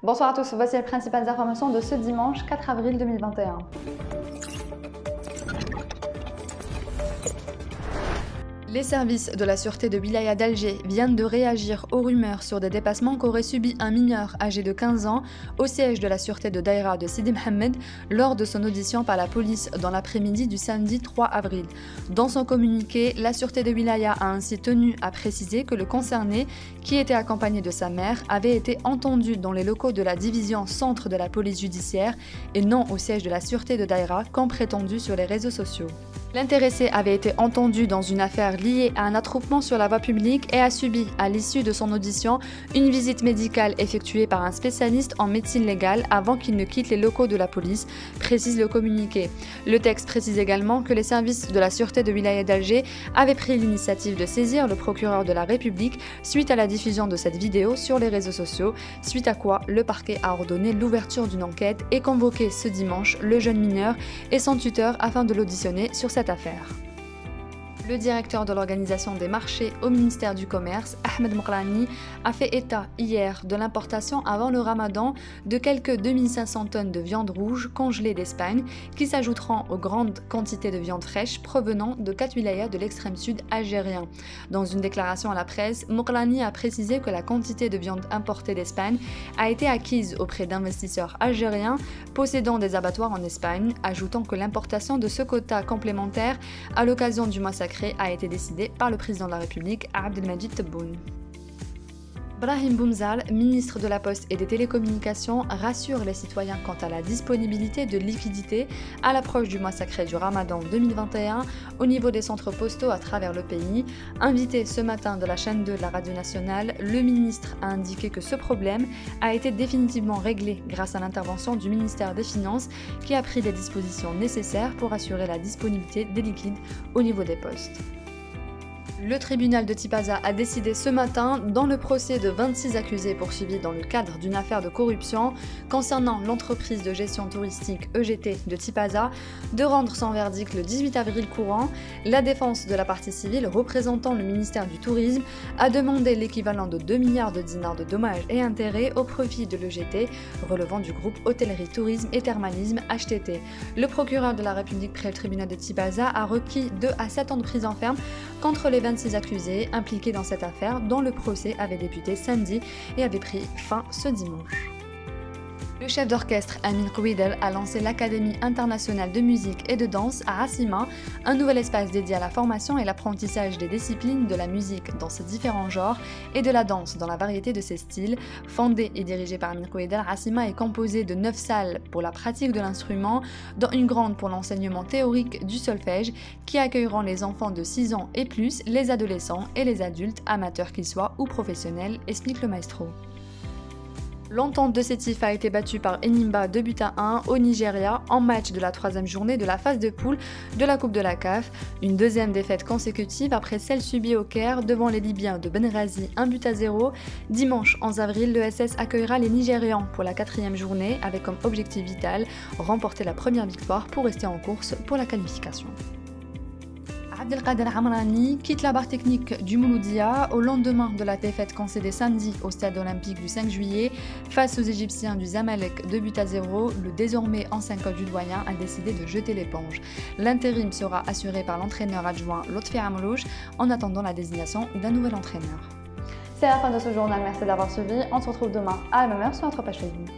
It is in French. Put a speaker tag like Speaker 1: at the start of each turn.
Speaker 1: Bonsoir à tous, voici les principales informations de ce dimanche 4 avril 2021. Les services de la sûreté de Wilaya d'Alger viennent de réagir aux rumeurs sur des dépassements qu'aurait subi un mineur âgé de 15 ans au siège de la sûreté de Daïra de Sidi Mohamed lors de son audition par la police dans l'après-midi du samedi 3 avril. Dans son communiqué, la sûreté de Wilaya a ainsi tenu à préciser que le concerné, qui était accompagné de sa mère, avait été entendu dans les locaux de la division centre de la police judiciaire et non au siège de la sûreté de Daïra comme prétendu sur les réseaux sociaux. L'intéressé avait été entendu dans une affaire liée à un attroupement sur la voie publique et a subi, à l'issue de son audition, une visite médicale effectuée par un spécialiste en médecine légale avant qu'il ne quitte les locaux de la police, précise le communiqué. Le texte précise également que les services de la sûreté de Wilaya d'Alger avaient pris l'initiative de saisir le procureur de la République suite à la diffusion de cette vidéo sur les réseaux sociaux, suite à quoi le parquet a ordonné l'ouverture d'une enquête et convoqué ce dimanche le jeune mineur et son tuteur afin de l'auditionner sur cette affaire. Le directeur de l'organisation des marchés au ministère du Commerce, Ahmed Mokrani, a fait état hier de l'importation avant le Ramadan de quelques 2500 tonnes de viande rouge congelée d'Espagne qui s'ajouteront aux grandes quantités de viande fraîche provenant de 4 wilayas de l'extrême sud algérien. Dans une déclaration à la presse, Mokrani a précisé que la quantité de viande importée d'Espagne a été acquise auprès d'investisseurs algériens possédant des abattoirs en Espagne, ajoutant que l'importation de ce quota complémentaire à l'occasion du massacre a été décidé par le président de la République, Abdelmadjid Tebboune. Brahim Boumzal, ministre de la Poste et des Télécommunications, rassure les citoyens quant à la disponibilité de liquidités à l'approche du mois sacré du Ramadan 2021 au niveau des centres postaux à travers le pays. Invité ce matin de la chaîne 2 de la radio nationale, le ministre a indiqué que ce problème a été définitivement réglé grâce à l'intervention du ministère des Finances qui a pris les dispositions nécessaires pour assurer la disponibilité des liquides au niveau des postes. Le tribunal de Tipaza a décidé ce matin, dans le procès de 26 accusés poursuivis dans le cadre d'une affaire de corruption concernant l'entreprise de gestion touristique EGT de Tipaza, de rendre son verdict le 18 avril courant. La défense de la partie civile représentant le ministère du Tourisme a demandé l'équivalent de 2 milliards de dinars de dommages et intérêts au profit de l'EGT, relevant du groupe Hôtellerie, Tourisme et Thermalisme HTT. Le procureur de la République près le tribunal de Tipaza a requis 2 à 7 ans de prison ferme contre les 26 accusés impliqués dans cette affaire dont le procès avait débuté samedi et avait pris fin ce dimanche. Le chef d'orchestre Amin Kouidel a lancé l'Académie internationale de musique et de danse à Assima, un nouvel espace dédié à la formation et l'apprentissage des disciplines de la musique dans ses différents genres et de la danse dans la variété de ses styles. Fondé et dirigé par Amin Kouidel, Assima est composé de 9 salles pour la pratique de l'instrument, dont une grande pour l'enseignement théorique du solfège, qui accueilleront les enfants de 6 ans et plus, les adolescents et les adultes, amateurs qu'ils soient ou professionnels, explique le maestro. L'entente de Sétif a été battue par Enimba 2-1 au Nigeria en match de la 3e journée de la phase de poule de la Coupe de la CAF, une deuxième défaite consécutive après celle subie au Caire devant les Libyens de Benghazi 1-0. Dimanche 11 avril, le SS accueillera les Nigérians pour la 4e journée avec comme objectif vital remporter la première victoire pour rester en course pour la qualification. Abdelkader Amrani quitte la barre technique du Mouloudia au lendemain de la défaite concédée samedi au stade olympique du 5 juillet face aux Égyptiens du Zamalek 2-0. Le désormais ancien coach du doyen a décidé de jeter l'éponge. L'intérim sera assuré par l'entraîneur adjoint Lotfi Amrouche en attendant la désignation d'un nouvel entraîneur. C'est la fin de ce journal, merci d'avoir suivi. On se retrouve demain à la même heure sur notre page Facebook.